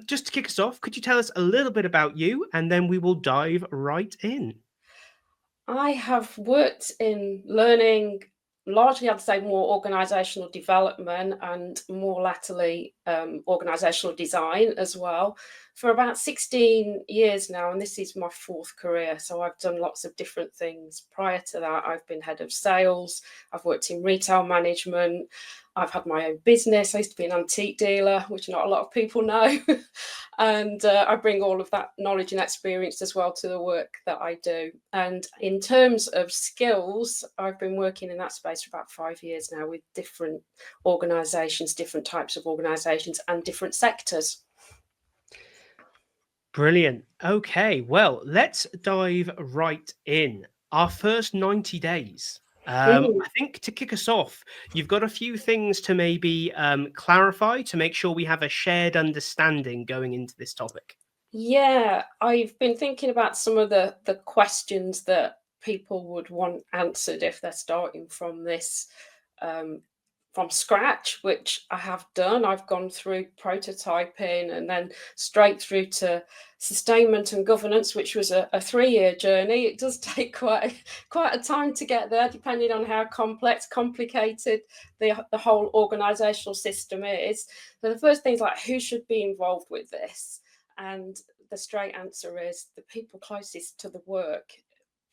Just to kick us off, could you tell us a little bit about you, and then we will dive right in? I have worked in learning, largely I'd say more organisational development and more latterly organisational design as well, for about 16 years now, and this is my fourth career. So I've done lots of different things. Prior to that, I've been head of sales, I've worked in retail management, I've had my own business. I used to be an antique dealer, which not a lot of people know. And I bring all of that knowledge and experience as well to the work that I do. And in terms of skills, I've been working in that space for about 5 years now with different organisations, different types of organisations, and different sectors. Brilliant. Okay, well, let's dive right in. Our first 90 days. Mm. I think to kick us off, you've got a few things to maybe clarify to make sure we have a shared understanding going into this topic. Yeah, I've been thinking about some of the questions that people would want answered if they're starting from this um, from scratch, which I have done. I've gone through prototyping and then straight through to sustainment and governance, which was a 3 year journey. It does take quite a time to get there, depending on how complicated the whole organisational system is. So the first thing is like, who should be involved with this? And the straight answer is the people closest to the work.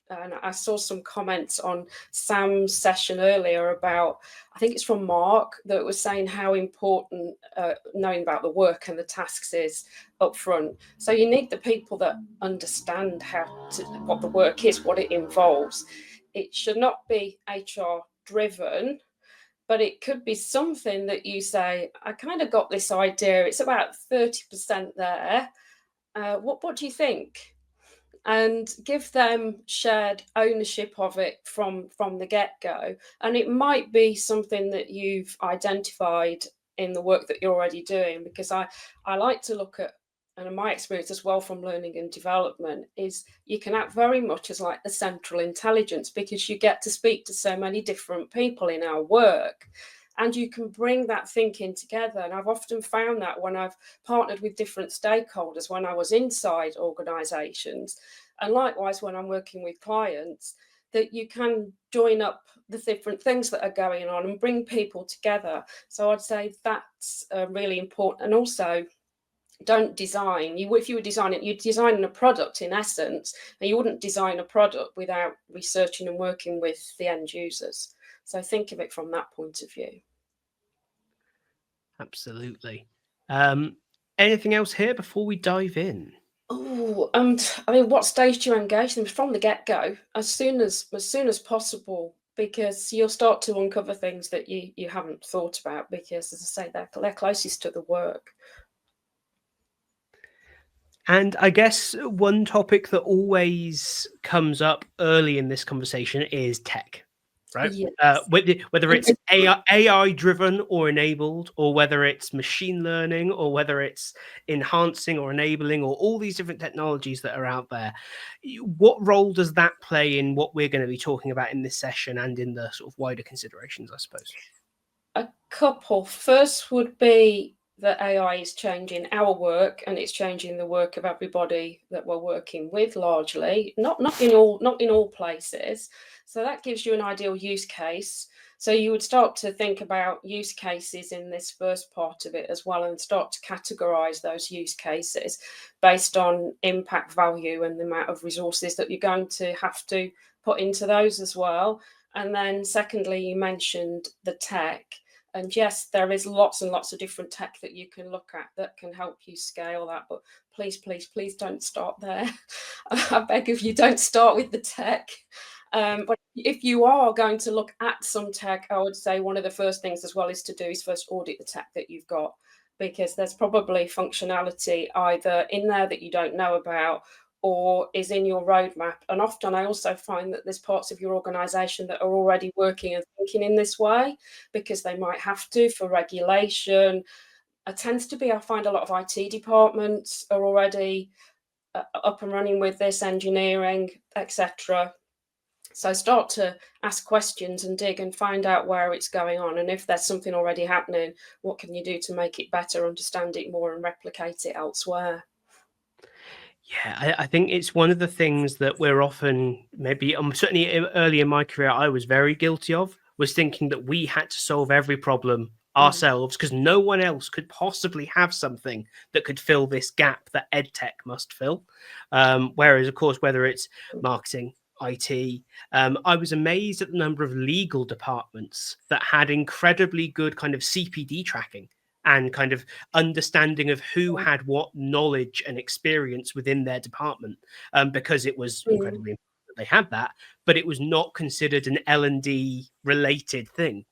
And I saw some comments on Sam's session earlier about, I think it's from Mark, that was saying how important knowing about the work and the tasks is up front. So you need the people that understand what the work is, what it involves. It should not be HR driven, but it could be something that you say, I kind of got this idea, it's about 30% there. What do you think? And give them shared ownership of it from the get-go. And it might be something that you've identified in the work that you're already doing, because I like to look at, and in my experience as well from learning and development, is you can act very much as like the central intelligence, because you get to speak to so many different people in our work, and you can bring that thinking together. And I've often found that when I've partnered with different stakeholders, when I was inside organisations, and likewise when I'm working with clients, that you can join up the different things that are going on and bring people together. So I'd say that's really important. And also, don't design. If you were designing, you're designing a product in essence, and you wouldn't design a product without researching and working with the end users. So think of it from that point of view. Absolutely. Um, Anything else here before we dive in? Oh, and I mean, what stage do you engage them from the get-go, as soon as possible, because you'll start to uncover things that you haven't thought about, because, as I say, they're closest to the work. And I guess one topic that always comes up early in this conversation is tech, right? Yes. Whether it's AI driven or enabled, or whether it's machine learning, or whether it's enhancing or enabling, or all these different technologies that are out there. What role does that play in what we're going to be talking about in this session and in the sort of wider considerations, I suppose? A couple. First would be that AI is changing our work, and it's changing the work of everybody that we're working with, largely. Not in all places. So that gives you an ideal use case. So you would start to think about use cases in this first part of it as well, and start to categorize those use cases based on impact value and the amount of resources that you're going to have to put into those as well. And then secondly, you mentioned the tech. And yes, there is lots and lots of different tech that you can look at that can help you scale that. But please, please, please don't start there. I beg of you, don't start with the tech. But if you are going to look at some tech, I would say one of the first things as well is to do is first audit the tech that you've got, because there's probably functionality either in there that you don't know about, or is in your roadmap. And often I also find that there's parts of your organization that are already working and thinking in this way, because they might have to for regulation. It tends to be, I find a lot of IT departments are already up and running with this, engineering, etc. So start to ask questions and dig and find out where it's going on. And if there's something already happening, what can you do to make it better, understand it more, and replicate it elsewhere? Yeah, I think it's one of the things that we're often, maybe certainly early in my career, I was very guilty of, was thinking that we had to solve every problem Mm. ourselves because no one else could possibly have something that could fill this gap that edtech must fill. Whereas, of course, whether it's marketing, IT, I was amazed at the number of legal departments that had incredibly good kind of CPD tracking and kind of understanding of who had what knowledge and experience within their department, because it was Mm. incredibly important that they had that, but it was not considered an L&D related thing,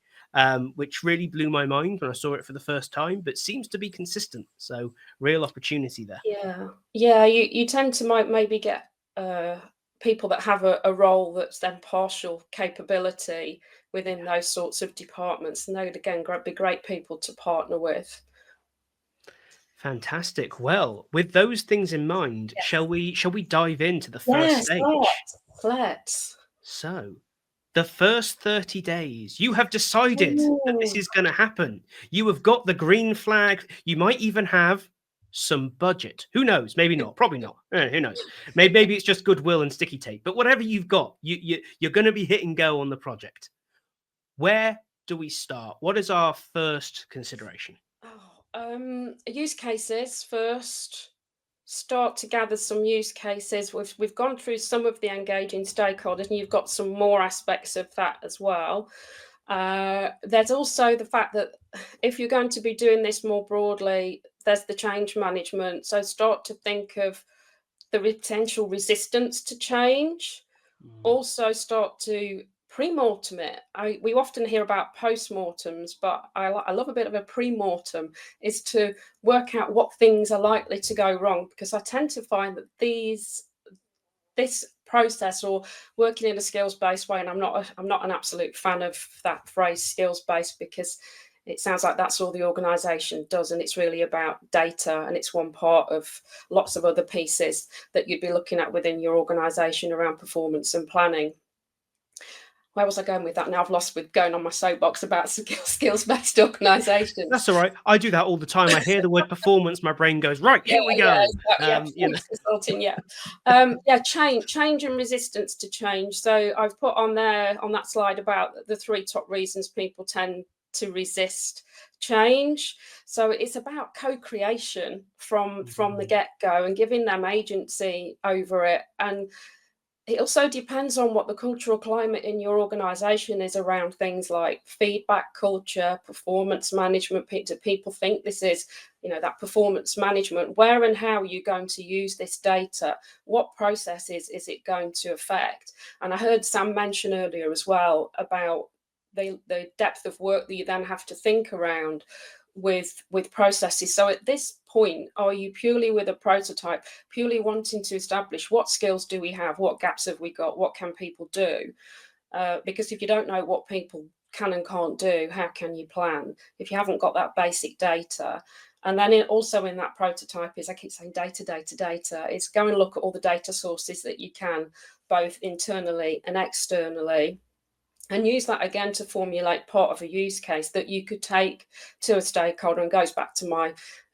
which really blew my mind when I saw it for the first time, but seems to be consistent. So real opportunity there. Yeah, yeah. You tend to might maybe get uh, people that have a role that's then partial capability within those sorts of departments, and they'd again be great people to partner with. Fantastic. Well, with those things in mind, Yes. shall we dive into the first Yes, stage? let's. So, the first 30 days, you have decided that this Ooh. is going to happen. You have got the green flag. You might even have some budget. Who knows? Maybe not. Probably not. Who knows? Maybe it's just goodwill and sticky tape. But whatever you've got, you're going to be hit and go on the project. Where do we start? What is our first consideration? Use cases first. Start to gather some use cases. We've gone through some of the engaging stakeholders, and you've got some more aspects of that as well. There's also the fact that if you're going to be doing this more broadly, there's the change management. So start to think of the potential resistance to change. Mm. Also start to pre-mortem it. We often hear about post-mortems, but I love a bit of a pre-mortem, is to work out what things are likely to go wrong, because I tend to find that this process, or working in a skills-based way, and I'm not an absolute fan of that phrase skills-based, because it sounds like that's all the organization does, and it's really about data, and it's one part of lots of other pieces that you'd be looking at within your organization around performance and planning. Where was I going with that? Now I've lost with going on my soapbox about skills-based organisations. That's all right. I do that all the time. I hear the word performance, my brain goes, right, Yeah, here we yeah, go. yeah. You know. Performance consulting, yeah. Yeah, change and resistance to change. So I've put on there on that slide about the 3 top reasons people tend to resist change. So it's about co-creation from the Mm. get-go and giving them agency over it. And it also depends on what the cultural climate in your organization is around things like feedback culture, performance management. Do people think this is, that performance management? Where and how are you going to use this data? What processes is it going to affect? And I heard Sam mention earlier as well about the depth of work that you then have to think around with processes. So at this point, are you purely with a prototype, purely wanting to establish what skills do we have, what gaps have we got, what can people do? Because if you don't know what people can and can't do, how can you plan if you haven't got that basic data? And then also in that prototype is, I keep saying data, is go and look at all the data sources that you can, both internally and externally, and use that again to formulate part of a use case that you could take to a stakeholder, and goes back to and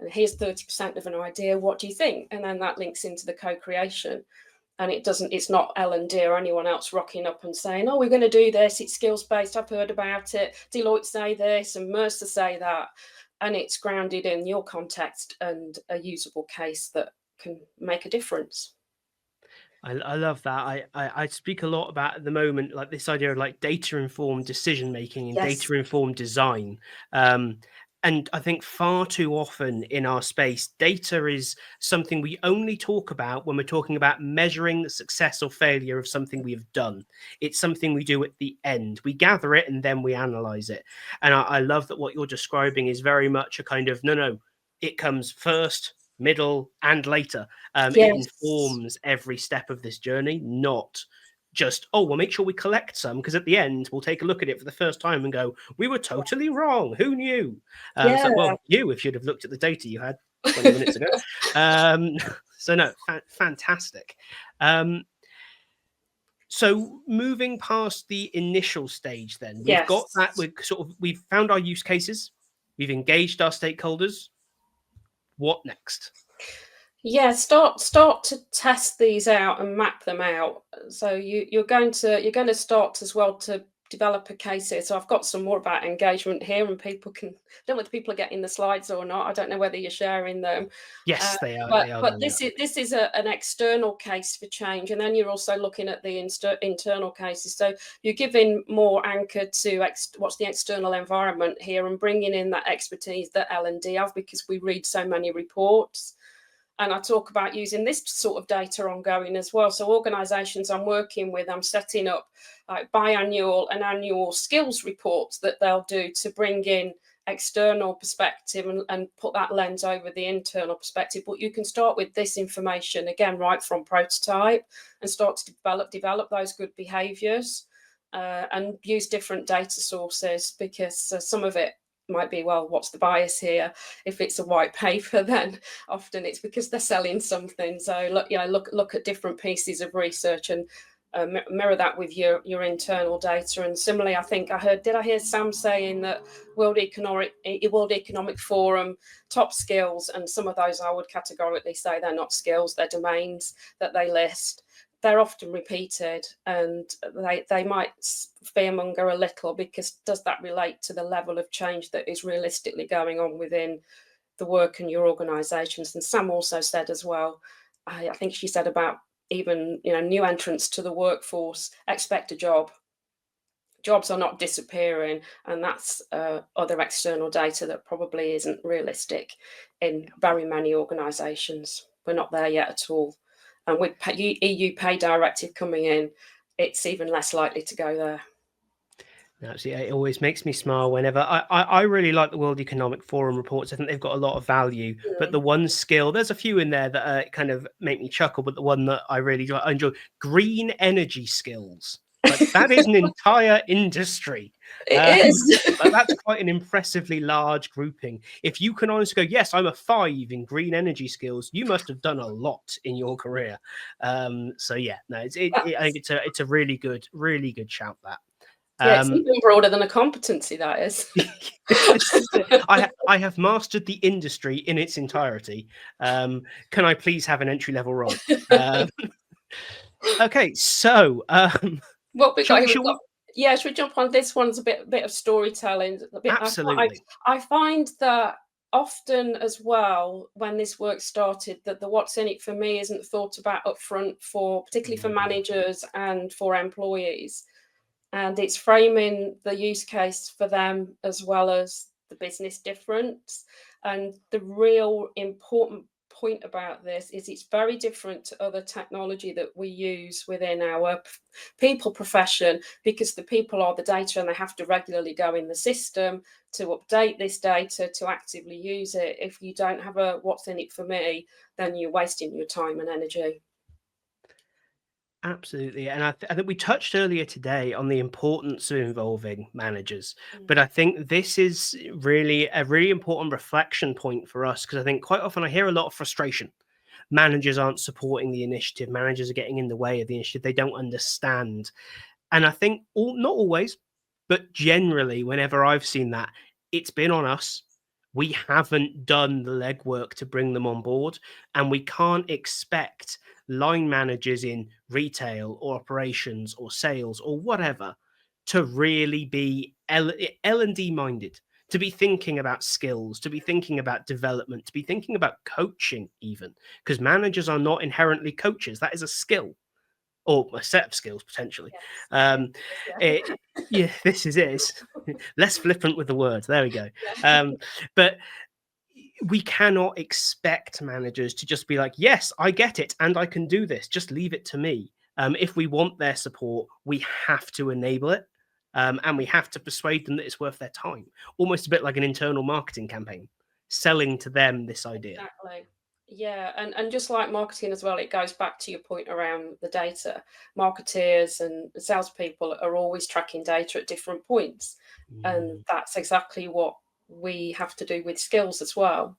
here's 30% of an idea, what do you think? And then that links into the co-creation. And it's not L&D or anyone else rocking up and saying, oh, we're going to do this, it's skills based, I've heard about it, Deloitte say this and Mercer say that. And it's grounded in your context and a usable case that can make a difference. I love that. I speak a lot about at the moment, like this idea of like data informed decision making and Yes. data informed design. Um, and I think far too often in our space, data is something we only talk about when we're talking about measuring the success or failure of something we have done. It's something we do at the end. We gather it and then we analyze it. And I love that what you're describing is very much a kind of no, it comes first, middle, and later. It Yes. informs every step of this journey, not just, oh, we'll make sure we collect some, because at the end, we'll take a look at it for the first time and go, we were totally wrong. Who knew? It's Yeah. like, well, if you'd have looked at the data you had 20 minutes ago. Um, so, no, fantastic. So moving past the initial stage, then we've got that. Yes. We've found our use cases, we've engaged our stakeholders. What next? Yeah, start to test these out and map them out. So you're going to start as well to develop a case here. So I've got some more about engagement here, and people can. I don't know whether people are getting the slides or not. I don't know whether you're sharing them. Yes, they are. But They are but going up. this is an external case for change, and then you're also looking at the internal cases. So you're giving more anchor to what's the external environment here, and bringing in that expertise that L&D have, because we read so many reports. And I talk about using this sort of data ongoing as well. So organisations I'm working with, I'm setting up biannual and annual skills reports that they'll do to bring in external perspective and put that lens over the internal perspective. But you can start with this information again right from prototype and start to develop those good behaviours, and use different data sources, because some of it might be, well, what's the bias here? If it's a white paper, then often it's because they're selling something. So look at different pieces of research and mirror that with your internal data. And similarly, I think did I hear Sam saying that World Economic Forum top skills, and some of those I would categorically say they're not skills, they're domains that they list. They're often repeated, and they might fearmonger a little, because does that relate to the level of change that is realistically going on within the work in your organisations? And Sam also said as well, I think she said about even new entrants to the workforce expect a job. Jobs are not disappearing, and that's other external data that probably isn't realistic in very many organisations. We're not there yet at all. And with EU pay directive coming in, it's even less likely to go there. Absolutely. It always makes me smile whenever I really like the World Economic Forum reports. I think they've got a lot of value. But the one skill, there's a few in there that kind of make me chuckle, but the one that I really enjoy, green energy skills. Like, that is an entire industry. It is. That's quite an impressively large grouping. If you can honestly go, yes, I'm a 5 in green energy skills, you must have done a lot in your career. So yeah, no, I think it's a really good shout, that. Yeah, it's even broader than a competency, that is. I have mastered the industry in its entirety. Can I please have an entry-level role? Okay, so what we got here, should we? Yeah, should we jump on? This one's a bit of storytelling. Absolutely. I find that often as well, when this work started, that the what's in it for me isn't thought about upfront, particularly for managers and for employees. And it's framing the use case for them as well as the business difference. And the real important point about this is it's very different to other technology that we use within our people profession, because the people are the data, and they have to regularly go in the system to update this data to actively use it. If you don't have a what's in it for me, then you're wasting your time and energy. Absolutely. And I think we touched earlier today on the importance of involving managers. But I think this is really a really important reflection point for us, because I think quite often I hear a lot of frustration. Managers aren't supporting the initiative. Managers are getting in the way of the initiative. They don't understand. And I think not always, but generally, whenever I've seen that, it's been on us. We haven't done the legwork to bring them on board, and we can't expect line managers in retail or operations or sales or whatever to really be L&D minded, to be thinking about skills, to be thinking about development, to be thinking about coaching even, because managers are not inherently coaches. That is a skill, or a set of skills potentially. Yeah, this is it. Less flippant with the words. There we go. But we cannot expect managers to just be like, yes, I get it and I can do this, just leave it to me. If we want their support, we have to enable it, and we have to persuade them that it's worth their time. Almost a bit like an internal marketing campaign, selling to them this idea. Exactly. Yeah, and just like marketing as well, it goes back to your point around the data. Marketeers and salespeople are always tracking data at different points, and that's exactly what we have to do with skills as well,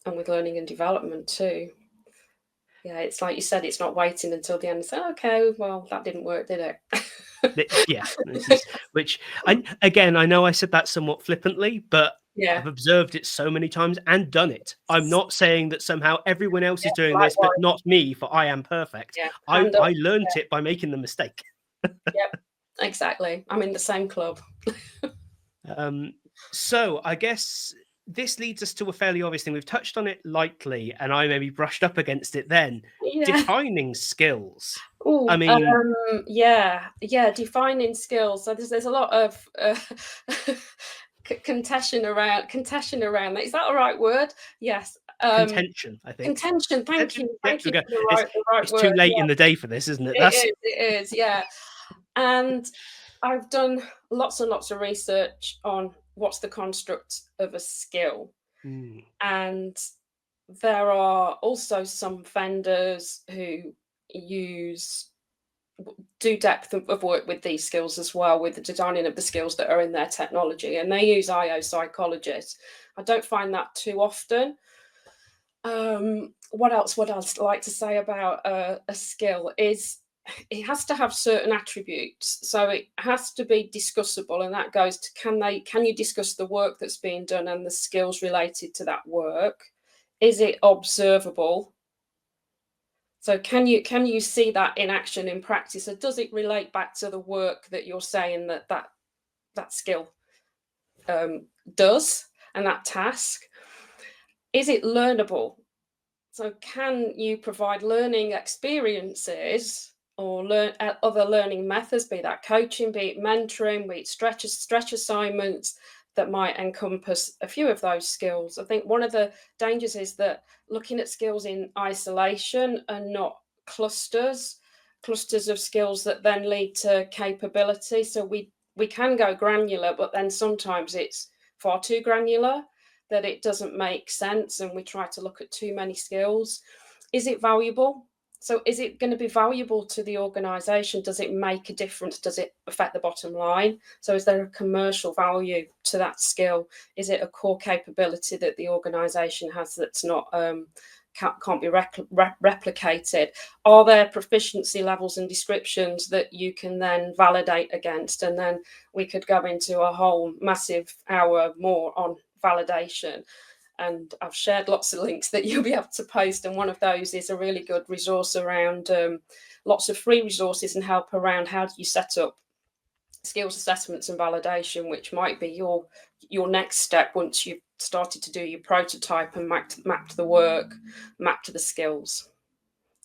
and with learning and development too. Yeah, it's like you said, it's not waiting until the end and say, okay, well, that didn't work, did it? Yeah, this is which again, I know I said that somewhat flippantly, but Yeah. I've observed it so many times and done it. I'm not saying that somehow everyone else is Yeah, doing this, but likewise. not me, for I am perfect. Yeah, I hand up. I learnt it by making the mistake. Yep, exactly. I'm in the same club. Um, so I guess this leads us to a fairly obvious thing. We've touched on it lightly, and I maybe brushed up against it then. Yeah. Defining skills. I Oh, mean, yeah, defining skills. So there's a lot of contention around that. Is that the right word? Yes. contention, I think. Contention. Contention? There Thank we you go. for the right It's too word. late Yeah, in the day for this, isn't it? That's it is. Yeah, and I've done lots and lots of research on what's the construct of a skill, mm, and there are also some vendors who use do depth of work with these skills as well, with the designing of the skills that are in their technology, and they use IO psychologists. I don't find that too often. What else would I like to say about a skill is it has to have certain attributes, so it has to be discussable, and that goes to can you discuss the work that's being done and the skills related to that work? Is it observable? So can you see that in action in practice? Or does it relate back to the work that you're saying that skill does and that task? Is it learnable? So can you provide learning experiences or other learning methods, be that coaching, be it mentoring, be it stretch assignments that might encompass a few of those skills? I think one of the dangers is that looking at skills in isolation and not clusters, clusters of skills that then lead to capability. So we can go granular, but then sometimes it's far too granular that it doesn't make sense and we try to look at too many skills. Is it valuable? So is it going to be valuable to the organization? Does it make a difference? Does it affect the bottom line? So is there a commercial value to that skill? Is it a core capability that the organization has that's not can't be replicated? Are there proficiency levels and descriptions that you can then validate against? And then we could go into a whole massive hour more on validation. And I've shared lots of links that you'll be able to post. And one of those is a really good resource around lots of free resources and help around how do you set up skills assessments and validation, which might be your next step once you've started to do your prototype and mapped the work, mapped the skills.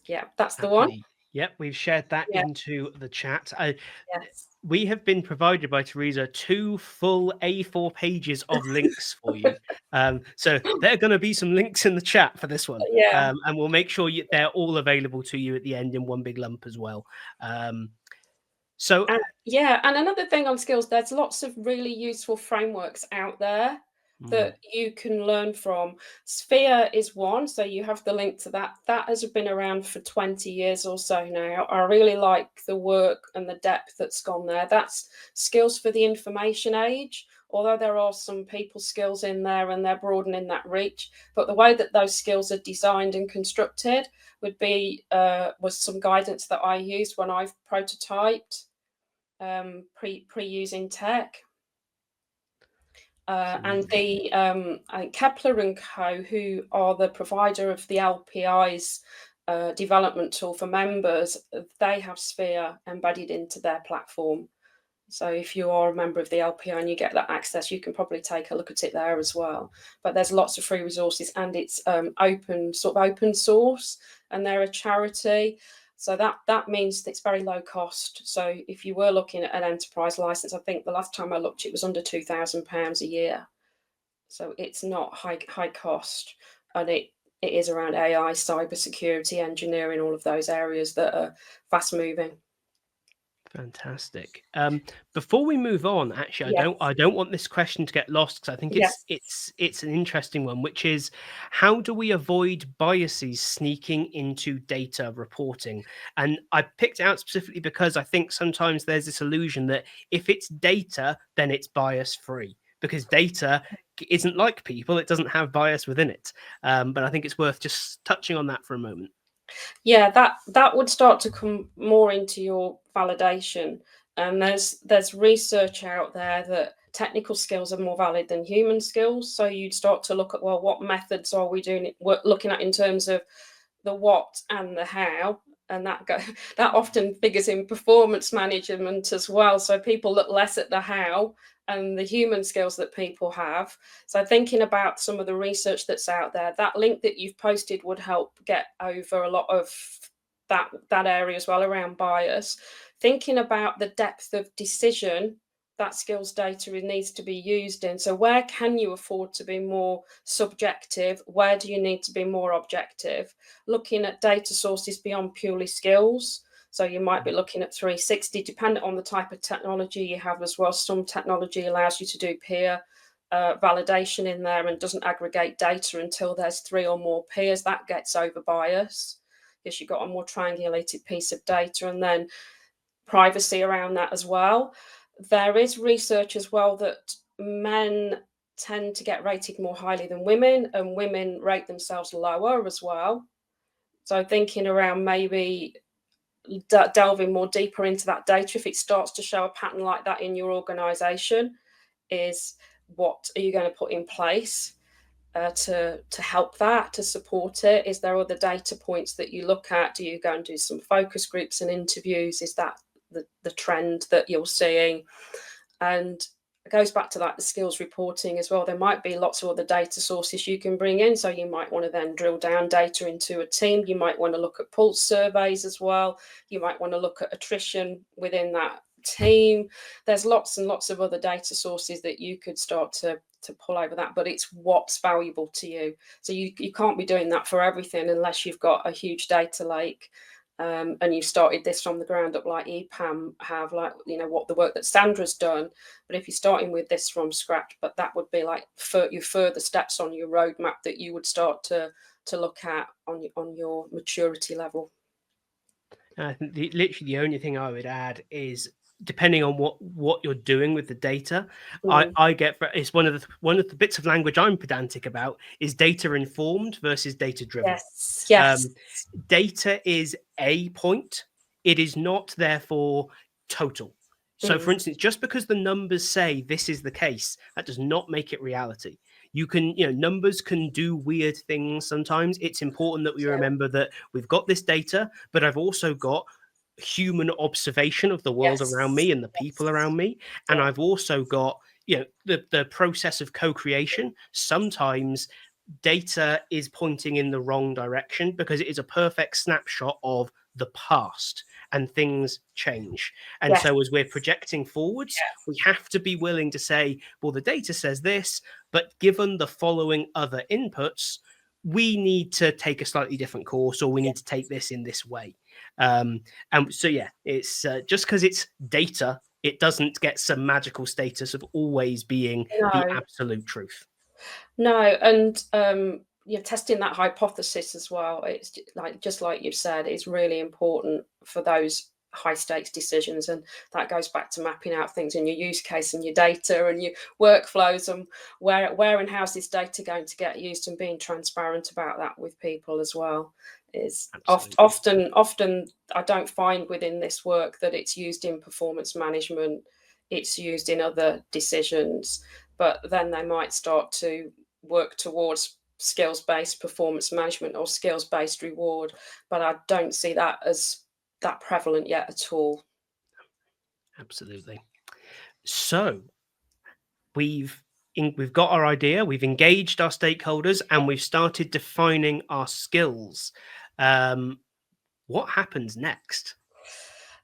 Yeah, that's the one. happily. Yep, we've shared that Yeah, into the chat. yes. We have been provided by Teresa 2 full A4 pages of links for you. So there are going to be some links in the chat for this one. Yeah. And we'll make sure they're all available to you at the end in one big lump as well. So, And yeah, and another thing on skills, there's lots of really useful frameworks out there mm, that you can learn from. Sphere is one, so you have the link to that. That has been around for 20 years or so now. I really like the work and the depth that's gone there. That's skills for the information age, although there are some people skills in there and they're broadening that reach. But the way that those skills are designed and constructed would be was some guidance that I used when I've prototyped pre using tech. And absolutely. the I think Kepler and Co, who are the provider of the LPI's development tool for members, they have Sphere embedded into their platform. So if you are a member of the LPI and you get that access, you can probably take a look at it there as well. But there's lots of free resources, and it's open source, and they're a charity. So that means that it's very low cost. So if you were looking at an enterprise license, I think the last time I looked, it was under £2,000 a year. So it's not high cost, and it is around AI, cybersecurity, engineering, all of those areas that are fast moving. Fantastic. Before we move on, actually, I Yes, don't want this question to get lost because I think yes. it's an interesting one, which is how do we avoid biases sneaking into data reporting? And I picked it out specifically because I think sometimes there's this illusion that if it's data, then it's bias free because data isn't like people; it doesn't have bias within it. But I think it's worth just touching on that for a moment. Yeah, that would start to come more into your validation. And there's research out there that technical skills are more valid than human skills. So you'd start to look at, well, what methods are we doing looking at in terms of the what and the how, and that often figures in performance management as well. So people look less at the how and the human skills that people have. So thinking about some of the research that's out there, that link that you've posted would help get over a lot of that area as well around bias. Thinking about the depth of decision that skills data needs to be used in. So where can you afford to be more subjective? Where do you need to be more objective? Looking at data sources beyond purely skills. So you might be looking at 360, depending on the type of technology you have as well. Some technology allows you to do peer validation in there and doesn't aggregate data until there's 3 or more peers. That gets over bias because you've got a more triangulated piece of data, and then privacy around that as well. There is research as well that men tend to get rated more highly than women, and women rate themselves lower as well. So thinking around maybe delving more deeper into that data, if it starts to show a pattern like that in your organization, is what are you going to put in place to help that, to support it? Is there other data points that you look at? Do you go and do some focus groups and interviews? Is that the trend that you're seeing? And it goes back to that, the skills reporting as well. There might be lots of other data sources you can bring in. So you might want to then drill down data into a team. You might want to look at pulse surveys as well. You might want to look at attrition within that team. There's lots and lots of other data sources that you could start to pull over that, but it's what's valuable to you. So you can't be doing that for everything unless you've got a huge data lake. And you've started this from the ground up, like EPAM have, like, you know, what the work that Sandra's done. But if you're starting with this from scratch, but that would be like your further steps on your roadmap that you would start to look at on your maturity level. I think literally the only thing I would add is, depending on what you're doing with the data, Mm. I get, it's one of the bits of language I'm pedantic about is data informed versus data driven. Yes, yes. Data is a point, it is not therefore total. So, Mm. for instance, just because the numbers say this is the case, that does not make it reality. You can, numbers can do weird things sometimes. It's important that we Yeah. remember that we've got this data, but I've also got human observation of the world around Yes. me and the people Yes. around me. And Yeah. I've also got, the process of co-creation. Sometimes data is pointing in the wrong direction because it is a perfect snapshot of the past, and things change. And Yes. so as we're projecting forwards, Yeah. we have to be willing to say, well, the data says this, but given the following other inputs, we need to take a slightly different course, or we Yeah. need to take this in this way. And so, yeah, it's just because it's data, it doesn't get some magical status of always being the No. absolute truth. No, and you're testing that hypothesis as well. It's like, just like you've said, it's really important for those high stakes decisions, and that goes back to mapping out things in your use case and your data and your workflows, and where and how's this data going to get used, and being transparent about that with people as well is Absolutely. often I don't find within this work that it's used in performance management. It's used in other decisions, but then they might start to work towards skills-based performance management or skills-based reward, but I don't see that as that prevalent yet at all. Absolutely. So we've got our idea, we've engaged our stakeholders, and we've started defining our skills. What happens next?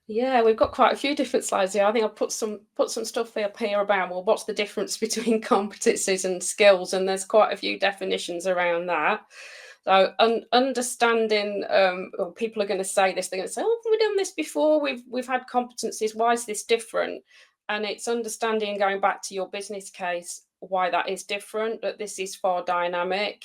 Yeah, we've got quite a few different slides here. I think I'll put some stuff up here about, well, what's the difference between competencies and skills, and there's quite a few definitions around that. So understanding, well, people are going to say this. They're going to say, "Oh, have we done this before? We've had competencies. Why is this different?" And it's understanding, going back to your business case, why that is different. That this is far dynamic.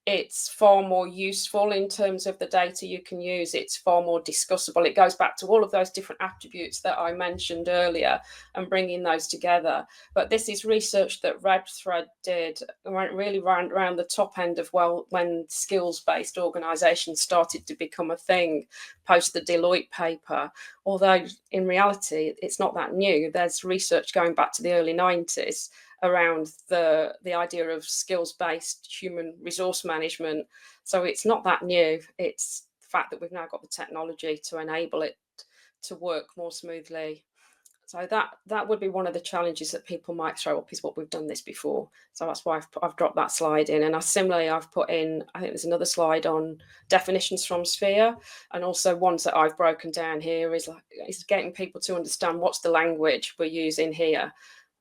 it's far more useful in terms of the data you can use. It's far more discussable. It goes back to all of those different attributes that I mentioned earlier and bringing those together. But this is research that Red Thread did really around the top end of, well, when skills-based organisations started to become a thing post the Deloitte paper. Although in reality, it's not that new. There's research going back to the early 90s around the idea of skills-based human resource management. So it's not that new. It's the fact that we've now got the technology to enable it to work more smoothly. So that would be one of the challenges that people might throw up, is what we've done this before. So that's why I've dropped that slide in. And I've put in, I think there's another slide on definitions from Sphere, and also ones that I've broken down here is getting people to understand what's the language we're using here.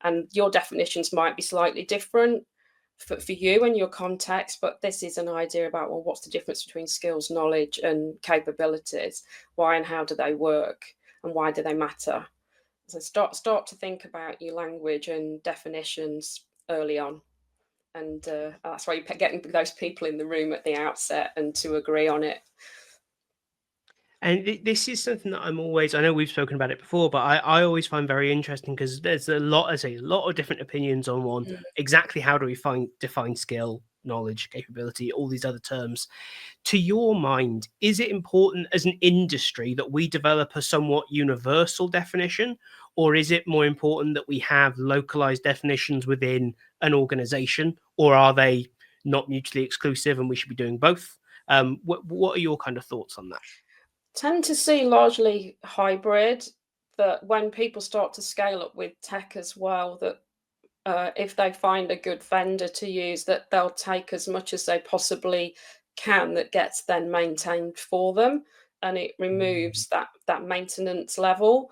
And your definitions might be slightly different for you and your context, but this is an idea about, well, what's the difference between skills, knowledge, and capabilities? Why and how do they work? And why do they matter? So start to think about your language and definitions early on. And that's why you're getting those people in the room at the outset and to agree on it. And this is something that I know we've spoken about it before, but I always find very interesting, because there's a lot of different opinions on one. Exactly how do we define skill, knowledge, capability, all these other terms. To your mind, is it important as an industry that we develop a somewhat universal definition, or is it more important that we have localized definitions within an organization, or are they not mutually exclusive and we should be doing both? What are your kind of thoughts on that? Tend to see largely hybrid, that when people start to scale up with tech as well, that if they find a good vendor to use, that they'll take as much as they possibly can that gets then maintained for them, and it removes that maintenance level.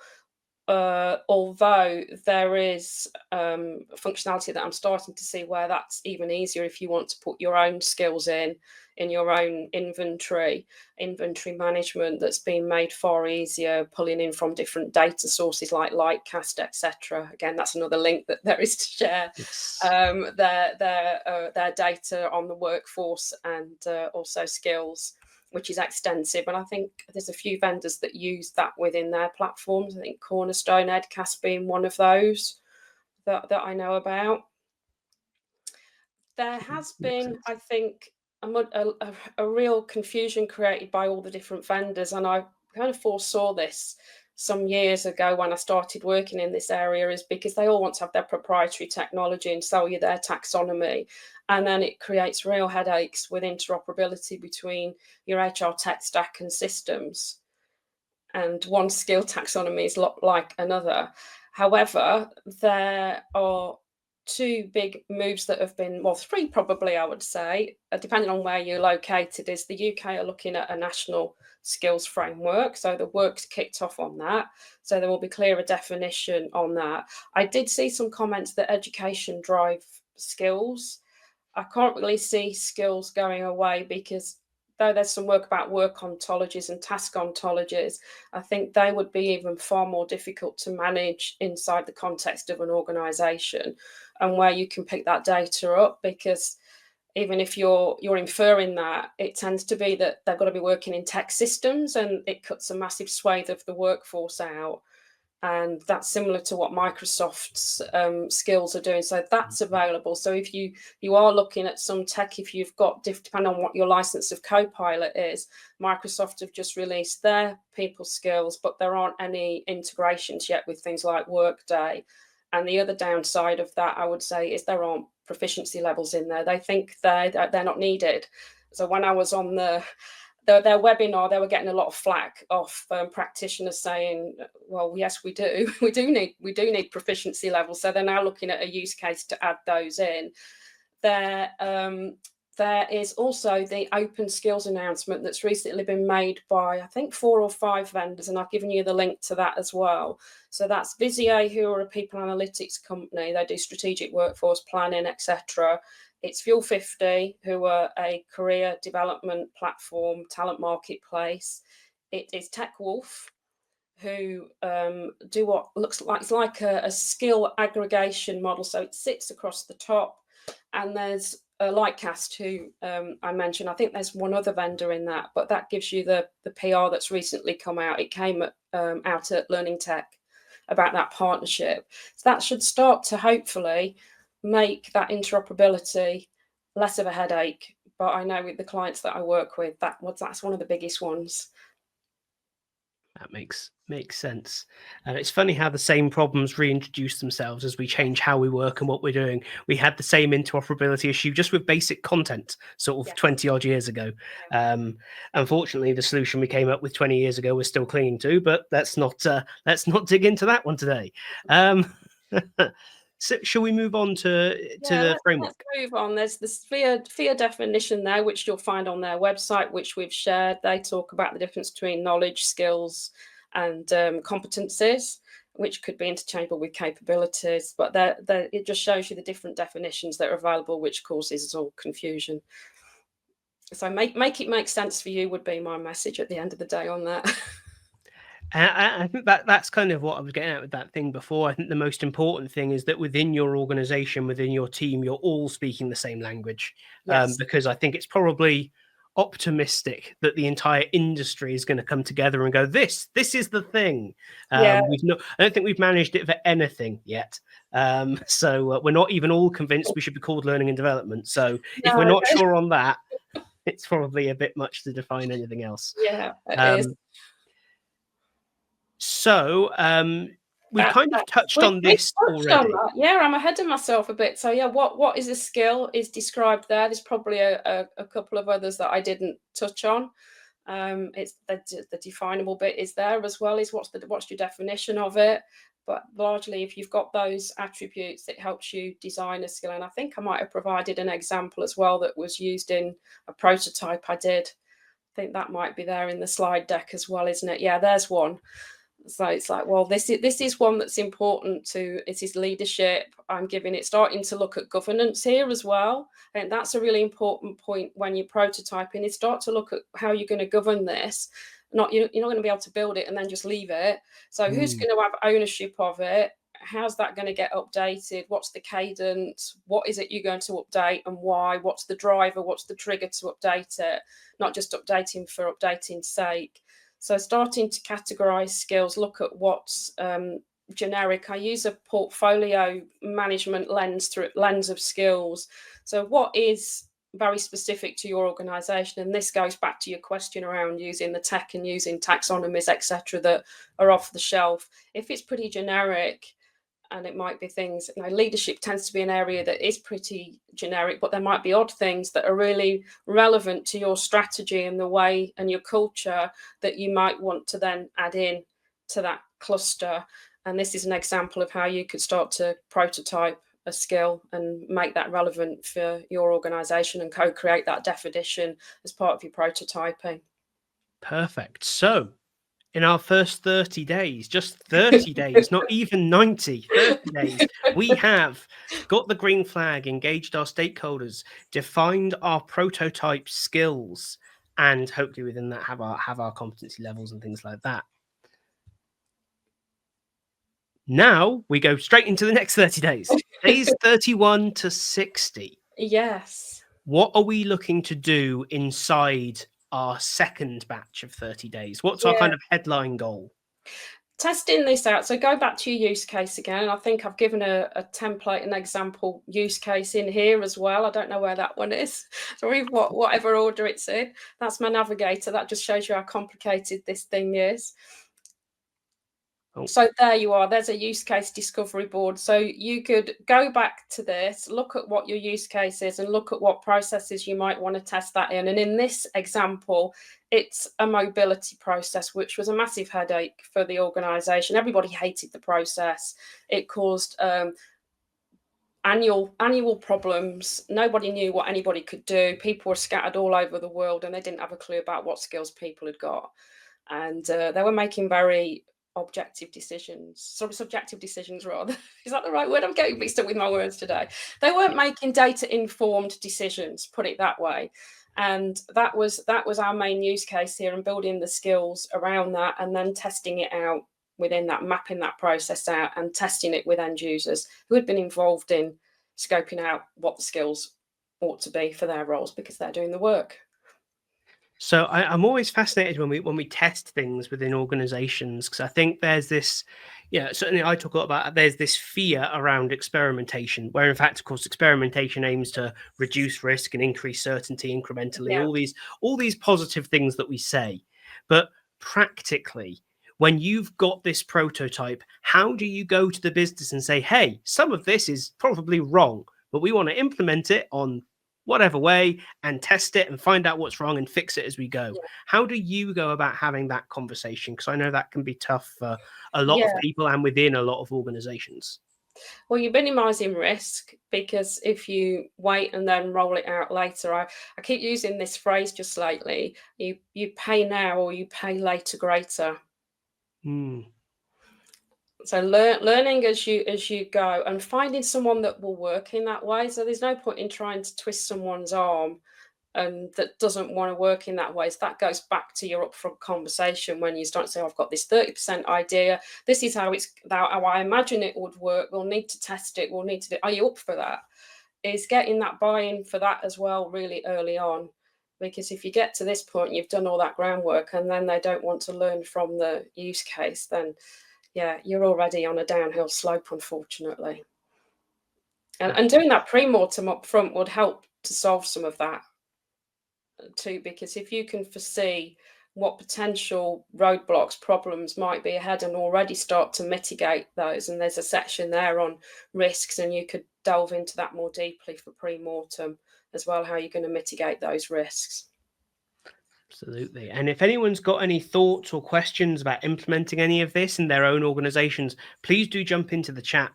Although there is functionality that I'm starting to see where that's even easier if you want to put your own skills in your own inventory management, that's been made far easier, pulling in from different data sources like Lightcast, etc. Again, that's another link that there is to share. Yes. Their data on the workforce and also skills, which is extensive. And I think there's a few vendors that use that within their platforms. I think Cornerstone, Edcast being one of those that I know about. There has been, I think, a real confusion created by all the different vendors. And I kind of foresaw this some years ago when I started working in this area, is because they all want to have their proprietary technology and sell you their taxonomy. And then it creates real headaches with interoperability between your HR tech stack and systems. And one skill taxonomy is like another. However, there are two big moves that have been, well, three probably, I would say, depending on where you're located. Is the UK are looking at a national skills framework, so the work's kicked off on that, so there will be clearer definition on that. I did see some comments that education drive skills. I can't really see skills going away, because though there's some work about work ontologies and task ontologies, I think they would be even far more difficult to manage inside the context of an organisation, and where you can pick that data up, because even if you're inferring that, it tends to be that they've got to be working in tech systems, and it cuts a massive swathe of the workforce out. And that's similar to what Microsoft's skills are doing. So that's available. So if you are looking at some tech, if you've got, depending on what your license of Copilot is, Microsoft have just released their people skills, but there aren't any integrations yet with things like Workday. And the other downside of that, I would say, is there aren't proficiency levels in there. They think they're not needed. So when I was on their webinar, they were getting a lot of flack off practitioners saying, well, yes, we do. we do need proficiency levels. So they're now looking at a use case to add those in. There is also the open skills announcement that's recently been made by, I think, 4 or 5 vendors, and I've given you the link to that as well. So that's Visier, who are a people analytics company. They do strategic workforce planning, etc. It's Fuel 50, who are a career development platform, talent marketplace. It is TechWolf, who do what looks like, it's like a skill aggregation model. So it sits across the top, and there's Lightcast, who I mentioned. I think there's one other vendor in that, but that gives you the PR that's recently come out. It came out at Learning Tech about that partnership. So that should start to hopefully make that interoperability less of a headache. But I know with the clients that I work with, that's one of the biggest ones. That makes sense. And it's funny how the same problems reintroduce themselves as we change how we work and what we're doing. We had the same interoperability issue just with basic content sort of Yes. 20 odd years ago. Unfortunately, the solution we came up with 20 years ago we're still clinging to, but let's not dig into that one today. So shall we move on to the framework? Let's move on. There's the sphere definition there, which you'll find on their website, which we've shared. They talk about the difference between knowledge, skills, and competencies, which could be interchangeable with capabilities. But it just shows you the different definitions that are available, which causes all confusion. So make it make sense for you would be my message at the end of the day on that. I think that's kind of what I was getting at with that thing before. I think the most important thing is that within your organization, within your team, you're all speaking the same language. Yes. Because I think it's probably optimistic that the entire industry is going to come together and go, this is the thing. Yeah. I don't think we've managed it for anything yet. So we're not even all convinced we should be called learning and development. So if we're not sure on that, it's probably a bit much to define anything else. Yeah, it is. So we've kind of touched on this already. Yeah, I'm ahead of myself a bit. So yeah, what is a skill is described there. There's probably a couple of others that I didn't touch on. It's the definable bit is there as well. Is what's your definition of it? But largely, if you've got those attributes, it helps you design a skill. And I think I might have provided an example as well that was used in a prototype I did. I think that might be there in the slide deck as well, isn't it? Yeah, there's one. So it's like, well, this is one that's important to it is leadership. I'm giving it, starting to look at governance here as well. And that's a really important point when you're prototyping, is start to look at how you're going to govern this. You're not going to be able to build it and then just leave it. So who's going to have ownership of it? How's that going to get updated? What's the cadence? What is it you're going to update and why? What's the driver? What's the trigger to update it? Not just updating for updating's sake. So starting to categorize skills, look at what's generic. I use a portfolio management lens of skills. So what is very specific to your organization? And this goes back to your question around using the tech and using taxonomies, etc., that are off the shelf. If it's pretty generic, and it might be things, leadership tends to be an area that is pretty generic, but there might be odd things that are really relevant to your strategy and the way and your culture that you might want to then add in to that cluster. And this is an example of how you could start to prototype a skill and make that relevant for your organization and co-create that definition as part of your prototyping. Perfect. So in our first 30 days, just 30 days, not even 90, 30 days, we have got the green flag, engaged our stakeholders, defined our prototype skills, and hopefully within that have our competency levels and things like that. Now we go straight into the next 30 days, days 31 to 60. Yes. What are we looking to do inside our second batch of 30 days? What's our kind of headline goal? Testing this out. So go back to your use case again. I think I've given a template, an example use case in here as well. I don't know where that one is. So whatever order it's in. That's my navigator. That just shows you how complicated this thing is. So there you are. There's a use case discovery board. So you could go back to this, look at what your use case is and look at what processes you might want to test that in. And in this example, it's a mobility process, which was a massive headache for the organization. Everybody hated the process. It caused annual problems. Nobody knew what anybody could do. People were scattered all over the world and they didn't have a clue about what skills people had got. And they were making very subjective decisions rather. Is that the right word? I'm getting mixed up with my words today. They weren't making data-informed decisions, put it that way. And that was our main use case here, and building the skills around that and then testing it out within that, mapping that process out and testing it with end users who had been involved in scoping out what the skills ought to be for their roles because they're doing the work. So I'm always fascinated when we test things within organizations, because I think there's this, yeah, certainly I talk a lot about, there's this fear around experimentation, where in fact, of course, experimentation aims to reduce risk and increase certainty incrementally, Yeah, all these positive things that we say. But practically, when you've got this prototype, how do you go to the business and say, hey, some of this is probably wrong, but we want to implement it on whatever way and test it and find out what's wrong and fix it as we go? yeah, How do you go about having that conversation? Because I know that can be tough for a lot of yeah. people and within a lot of organizations. Well, you're minimizing risk, because if you wait and then roll it out later, I keep using this phrase just lately, you pay now or you pay later greater. Mm, So learning as you go and finding someone that will work in that way. So there's no point in trying to twist someone's arm and that doesn't want to work in that way. So that goes back to your upfront conversation when you start to say, oh, I've got this 30% idea. This is how I imagine it would work. We'll need to test it. We'll need to do. Are you up for that? Is getting that buy-in for that as well really early on. Because if you get to this point, you've done all that groundwork and then they don't want to learn from the use case, then yeah, you're already on a downhill slope, unfortunately. And doing that pre-mortem up front would help to solve some of that too, because if you can foresee what potential roadblocks, problems might be ahead and already start to mitigate those, and there's a section there on risks, and you could delve into that more deeply for pre-mortem as well, how you're going to mitigate those risks. absolutely. And if anyone's got any thoughts or questions about implementing any of this in their own organizations, please do jump into the chat.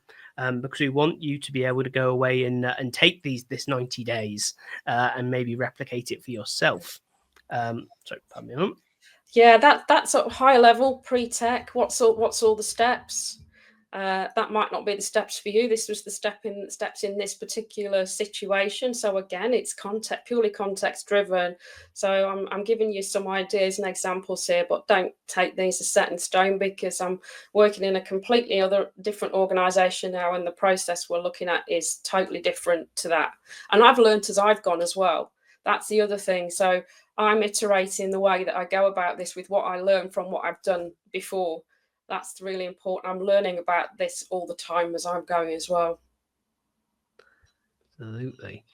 Because we want you to be able to go away and take this 90 days and maybe replicate it for yourself. So, pardon me a moment. Yeah, that sort of high level pre-tech. What's all the steps? That might not be the steps for you. This was the steps in this particular situation. So again, it's purely context driven. So I'm giving you some ideas and examples here, but don't take these as set in stone, because I'm working in a completely different organisation now, and the process we're looking at is totally different to that. And I've learned as I've gone as well. That's the other thing. So I'm iterating the way that I go about this with what I learned from what I've done before. That's really important. I'm learning about this all the time as I'm going as well. Absolutely.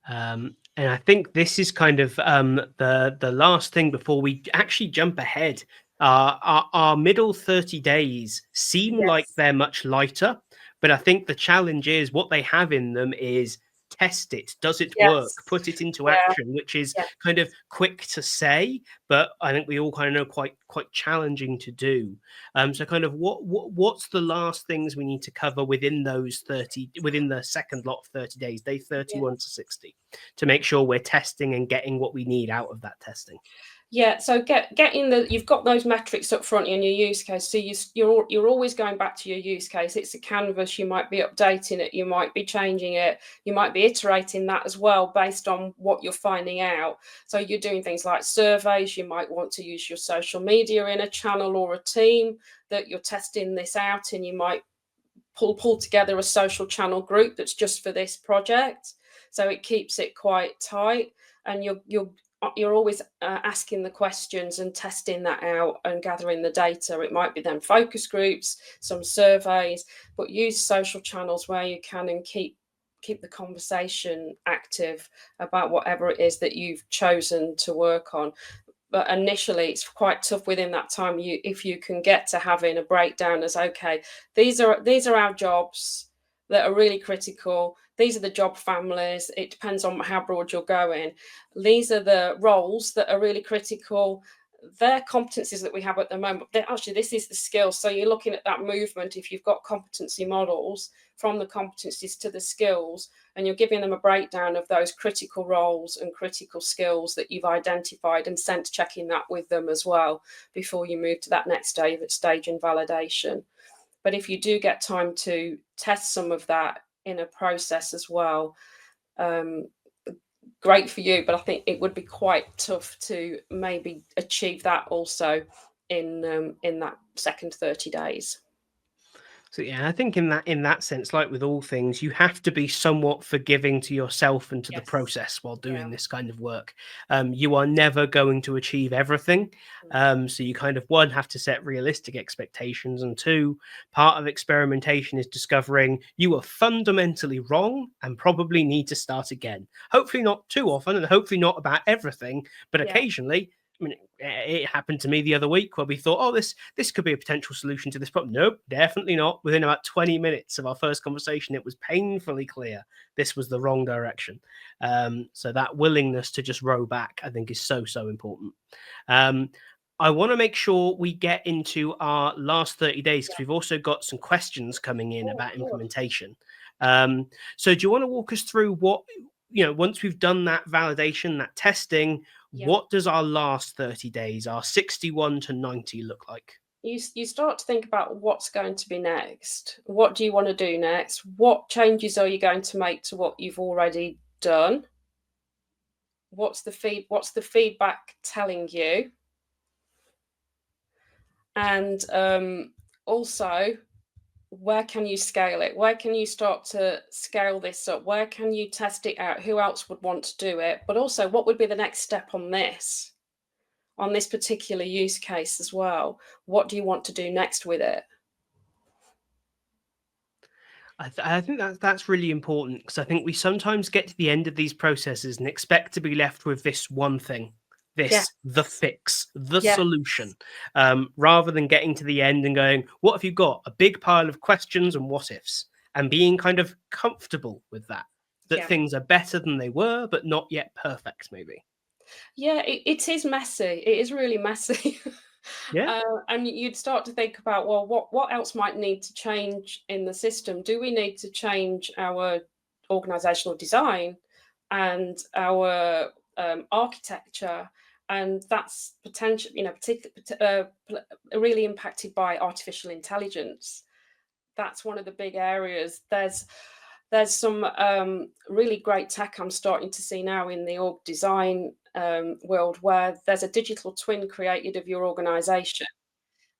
And I think this is kind of the last thing before we actually jump ahead. Our middle 30 days seem like Yes. they're much lighter, but I think the challenge is what they have in them is test it. Does it work? Yes. Put it into Yeah. action, which is Yeah. kind of quick to say, but I think we all kind of know quite challenging to do. So kind of what's the last things we need to cover within those 30, within the second lot of 30 days, day Yeah. 31 to 60, to make sure we're testing and getting what we need out of that testing? Yeah, so you've got those metrics up front in your use case. So you're always going back to your use case. It's a canvas. You might be updating it. You might be changing it. You might be iterating that as well based on what you're finding out. So you're doing things like surveys. You might want to use your social media in a channel or a team that you're testing this out, and you might pull together a social channel group that's just for this project. So it keeps it quite tight, and you're always asking the questions and testing that out and gathering the data. It might be then focus groups, some surveys, but use social channels where you can, and keep the conversation active about whatever it is that you've chosen to work on. But initially it's quite tough within that time, if you can get to having a breakdown as, okay, these are our jobs that are really critical, these are the job families, it depends on how broad you're going, these are the roles that are really critical, they're competencies that we have at the moment, actually this is the skill. So you're looking at that movement, if you've got competency models, from the competencies to the skills, and you're giving them a breakdown of those critical roles and critical skills that you've identified, and sense checking that with them as well before you move to that next stage in validation. But if you do get time to test some of that in a process as well, great for you, but I think it would be quite tough to maybe achieve that also in that second 30 days. So yeah, I think in that sense, like with all things, you have to be somewhat forgiving to yourself and to the Yes. process while Yeah. doing this kind of work. You are never going to achieve everything. Mm. So you kind of one have to set realistic expectations, and two, part of experimentation is discovering you are fundamentally wrong and probably need to start again. Hopefully not too often, and hopefully not about everything, but Yeah. occasionally. I mean, it happened to me the other week where we thought, oh, this could be a potential solution to this problem. Nope, definitely not. Within about 20 minutes of our first conversation, it was painfully clear this was the wrong direction. So that willingness to just row back, I think, is so important. Um, I want to make sure we get into our last 30 days because Yeah. we've also got some questions coming in Oh, about good. implementation. So do you want to walk us through what, once we've done that validation, that testing, Yeah. what does our last 30 days, our 61 to 90 look like? You start to think about what's going to be next. What do you want to do next? What changes are you going to make to what you've already done? What's the feedback telling you? And also, where can you scale it? Where can you start to scale this up? Where can you test it out? Who else would want to do it? But also, what would be the next step on this particular use case as well? What do you want to do next with it? I think that's really important because I think we sometimes get to the end of these processes and expect to be left with this one thing, Yes. the fix, the Yes. solution, rather than getting to the end and going, what have you got? A big pile of questions and what ifs, and being kind of comfortable with that Yeah. things are better than they were, but not yet perfect, maybe. Yeah, it is messy. It is really messy. Yeah. And you'd start to think about, well, what else might need to change in the system? Do we need to change our organizational design and our architecture? And that's potential, really impacted by artificial intelligence. That's one of the big areas. There's some really great tech I'm starting to see now in the org design world, where there's a digital twin created of your organization,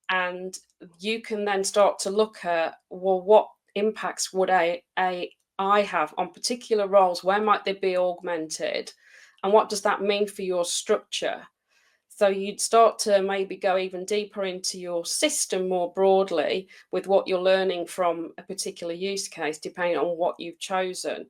and you can then start to look at, well, what impacts would AI have on particular roles? Where might they be augmented, and what does that mean for your structure? So you'd start to maybe go even deeper into your system more broadly with what you're learning from a particular use case, depending on what you've chosen.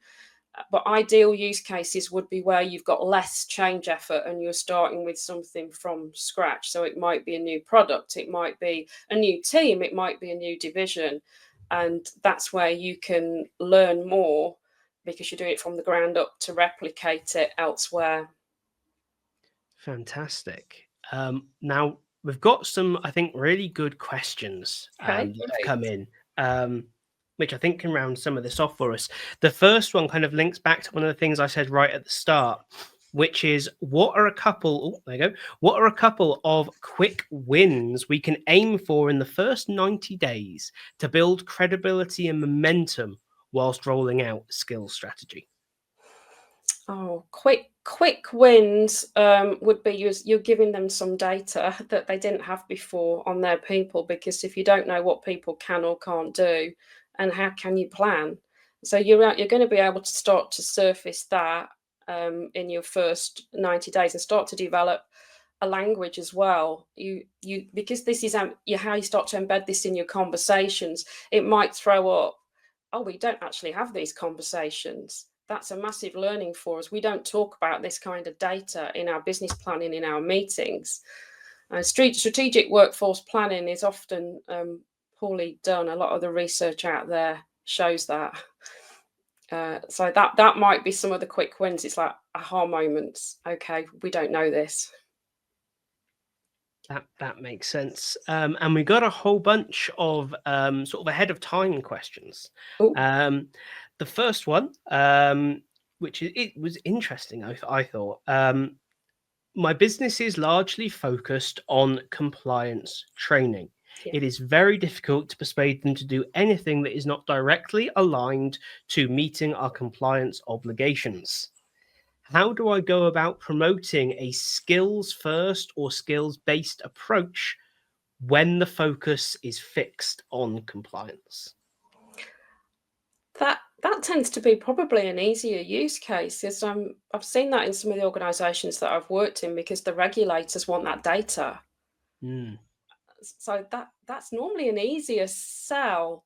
But ideal use cases would be where you've got less change effort and you're starting with something from scratch. So it might be a new product, it might be a new team, it might be a new division. And that's where you can learn more because you do it from the ground up to replicate it elsewhere. Fantastic. Now we've got some, I think, really good questions Okay, that have great. come in, which I think can round some of this off for us. The first one kind of links back to one of the things I said right at the start, which is what are a couple? Oh, there you go. What are a couple of quick wins we can aim for in the first 90 days to build credibility and momentum whilst rolling out skill strategy? Oh, quick wins would be you're giving them some data that they didn't have before on their people, because if you don't know what people can or can't do, and how can you plan? So you're going to be able to start to surface that in your first 90 days and start to develop a language as well. You because this is how you start to embed this in your conversations. It might throw up, oh, we don't actually have these conversations. That's a massive learning for us. We don't talk about this kind of data in our business planning, in our meetings. Strategic workforce planning is often poorly done. A lot of the research out there shows that. So that might be some of the quick wins. It's like aha moments. Okay, we don't know this. That makes sense. And we got a whole bunch of sort of ahead of time questions. Oh, Um, the first one, it was interesting, I thought. My business is largely focused on compliance training. yeah. It is very difficult to persuade them to do anything that is not directly aligned to meeting our compliance obligations. How do I go about promoting a skills first or skills based approach when the focus is fixed on compliance? tends to be probably an easier use case. Is I've seen that in some of the organisations that I've worked in because the regulators want that data. Mm. So that's normally an easier sell,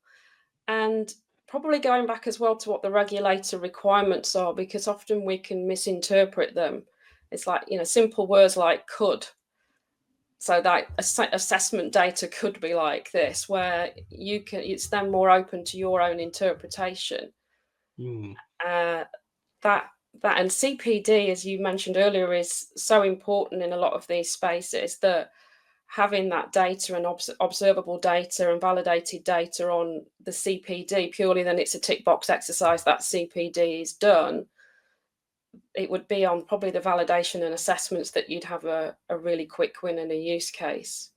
and probably going back as well to what the regulator requirements are, because often we can misinterpret them. It's like, simple words like could. So that assessment data could be like this, where it's then more open to your own interpretation. Mm. Uh, that that and CPD, as you mentioned earlier, is so important in a lot of these spaces, that having that data and observable data and validated data on the CPD, purely then it's a tick box exercise, that CPD is done. It would be on probably the validation and assessments that you'd have a really quick win and a use case.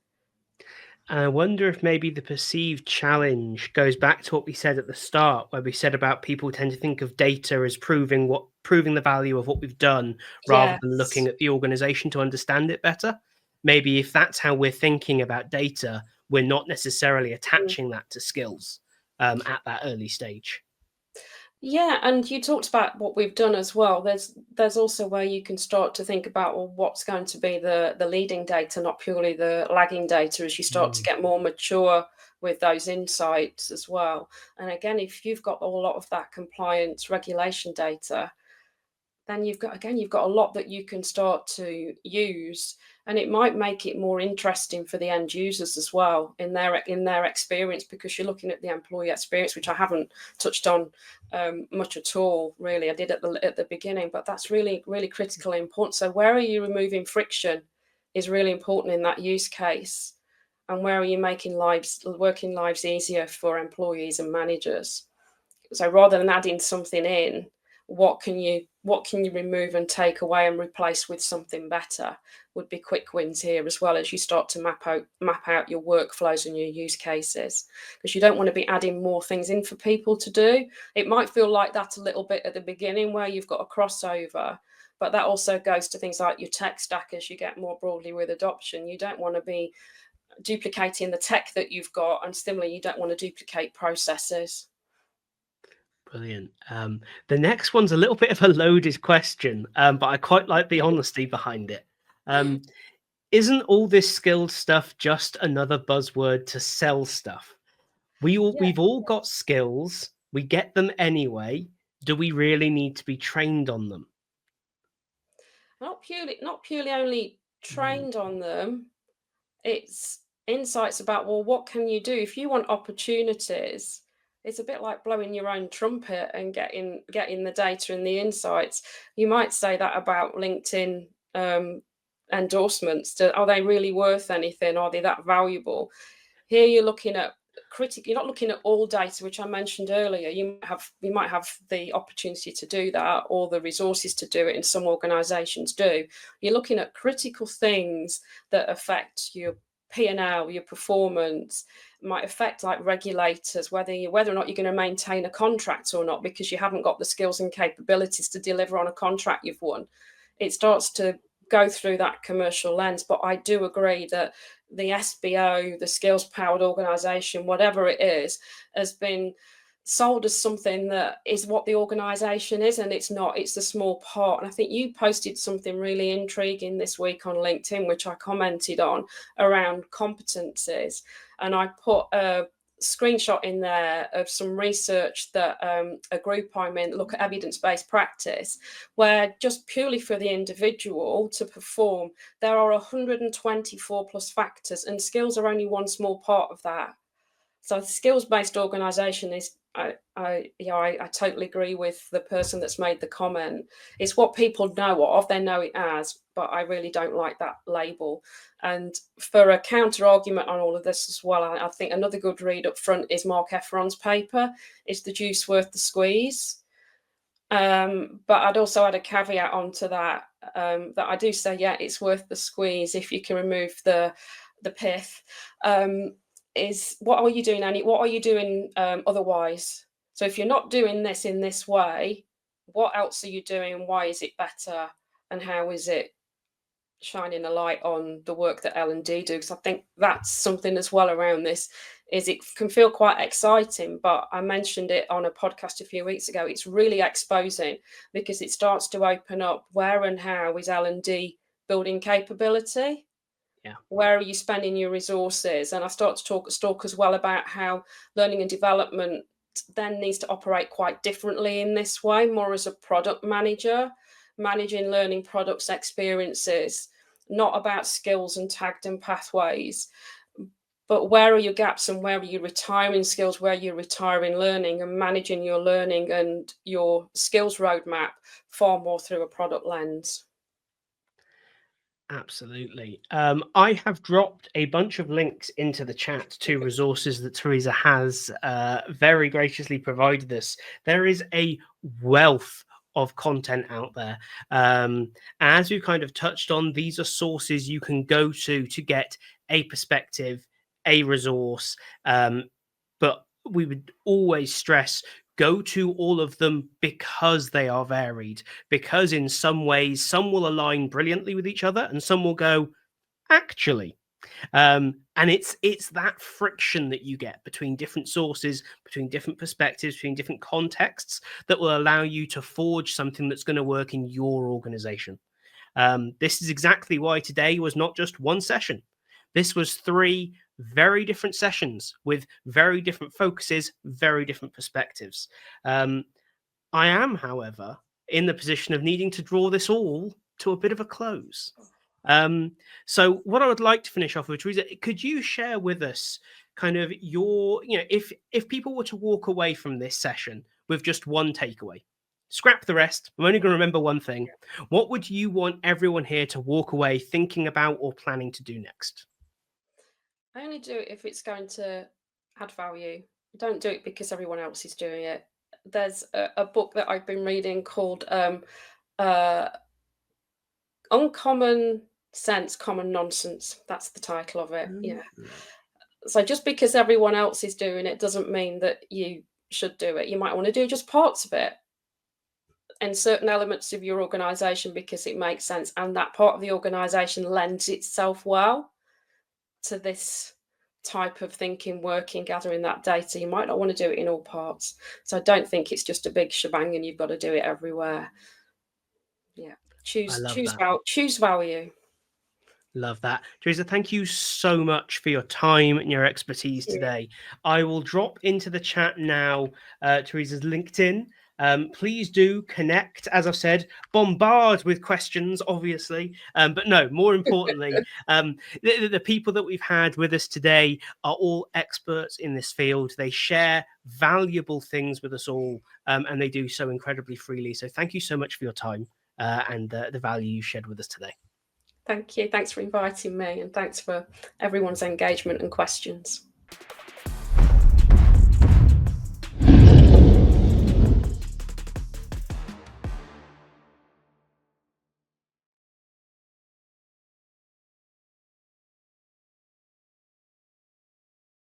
I wonder if maybe the perceived challenge goes back to what we said at the start, where we said about people tend to think of data as proving the value of what we've done rather than looking Yes. at the organization to understand it better. Maybe if that's how we're thinking about data, we're not necessarily Mm. attaching that to skills at that early stage. Yeah, and you talked about what we've done as well. There's also where you can start to think about, well, what's going to be the leading data, not purely the lagging data, as you start to Mm. get more mature with those insights as well. And again, if you've got a lot of that compliance regulation data, then you've got a lot that you can start to use, and it might make it more interesting for the end users as well in their experience, because you're looking at the employee experience, which I haven't touched on much at all, really. I did at the beginning, but that's really, really critically important. So where are you removing friction is really important in that use case, and where are you making working lives easier for employees and managers. So rather than adding something in, what can you remove and take away and replace with something better, would be quick wins here, as well as you start to map out your workflows and your use cases, because you don't want to be adding more things in for people to do. It might feel like that a little bit at the beginning, where you've got a crossover, but that also goes to things like your tech stack. As you get more broadly with adoption, you don't want to be duplicating the tech that you've got, and similarly, you don't want to duplicate processes. Brilliant. The next one's a little bit of a loaded question, but I quite like the honesty behind it. Um, isn't all this skilled stuff just another buzzword to sell stuff? Yeah. We've all got skills. We get them anyway. Do we really need to be trained on them? Not purely only Mm. trained on them. It's insights about, well, what can you do if you want opportunities. It's a bit like blowing your own trumpet and getting the data and the insights. You might say that about LinkedIn endorsements. Are they really worth anything? Are they that valuable? Here you're looking at you're not looking at all data, which I mentioned earlier. You might have the opportunity to do that, or the resources to do it, and some organizations do. You're looking at critical things that affect your P&L, your performance, might affect like regulators, whether or not you're going to maintain a contract or not, because you haven't got the skills and capabilities to deliver on a contract you've won. It starts to go through that commercial lens. But I do agree that the SBO, the skills powered organization, whatever it is, has been sold as something that is what the organization is, and it's not. It's a small part. And I think you posted something really intriguing this week on LinkedIn, which I commented on, around competencies, and I put a screenshot in there of some research that a group I'm in look at evidence-based practice, where just purely for the individual to perform, there are 124 plus factors, and skills are only one small part of that. So skills-based organisation is, I totally agree with the person that's made the comment. It's what people know of, they know it as, but I really don't like that label. And for a counter argument on all of this as well, I think another good read up front is Mark Efron's paper, Is the Juice Worth the Squeeze? But I'd also add a caveat onto that, that I do say, yeah, it's worth the squeeze if you can remove the pith. Is what are you doing, Annie? What are you doing otherwise? So if you're not doing this in this way, what else are you doing? Why is it better? And how is it shining a light on the work that L&D do? Because I think that's something as well around this, is it can feel quite exciting, but I mentioned it on a podcast a few weeks ago. It's really exposing because it starts to open up where and how is L&D building capability. Yeah. Where are you spending your resources? And I start to talk as well about how learning and development then needs to operate quite differently in this way, more as a product manager, managing learning products experiences, not about skills and tagged and pathways, but where are your gaps and where are you retiring skills, where you're retiring learning, and managing your learning and your skills roadmap far more through a product lens. Absolutely. I have dropped a bunch of links into the chat to resources that Teresa has very graciously provided us. There is a wealth of content out there. As we've kind of touched on, these are sources you can go to get a perspective, a resource. But we would always stress go to all of them because they are varied, because in some ways some will align brilliantly with each other and some will go actually, and it's that friction that you get between different sources, between different perspectives, between different contexts that will allow you to forge something that's going to work in your organization. This is exactly why today was not just one session. This was 3 very different sessions with very different focuses, very different perspectives. I am, however, in the position of needing to draw this all to a bit of a close. So what I would like to finish off with, Teresa, could you share with us kind of your, if people were to walk away from this session with just one takeaway, scrap the rest, I'm only going to remember one thing, what would you want everyone here to walk away thinking about or planning to do next? I only do it if it's going to add value. Don't do it because everyone else is doing it. There's a book that I've been reading called uh, Uncommon Sense, Common Nonsense. That's the title of it. Yeah. So just because everyone else is doing it doesn't mean that you should do it. You might want to do just parts of it and certain elements of your organization because it makes sense. And that part of the organization lends itself well to this type of thinking, working, gathering that data. You might not want to do it in all parts. So I don't think it's just a big shebang and you've got to do it everywhere. Yeah. I Choose love choose that. choose value. Love that. Teresa, thank you so much for your time and your expertise Yeah. today. I will drop into the chat now Teresa's LinkedIn. Please do connect. As I've said, bombard with questions, obviously. But no, more importantly, the people that we've had with us today are all experts in this field. They share valuable things with us all, and they do so incredibly freely. So thank you so much for your time and the value you shared with us today. Thank you. Thanks for inviting me, and thanks for everyone's engagement and questions.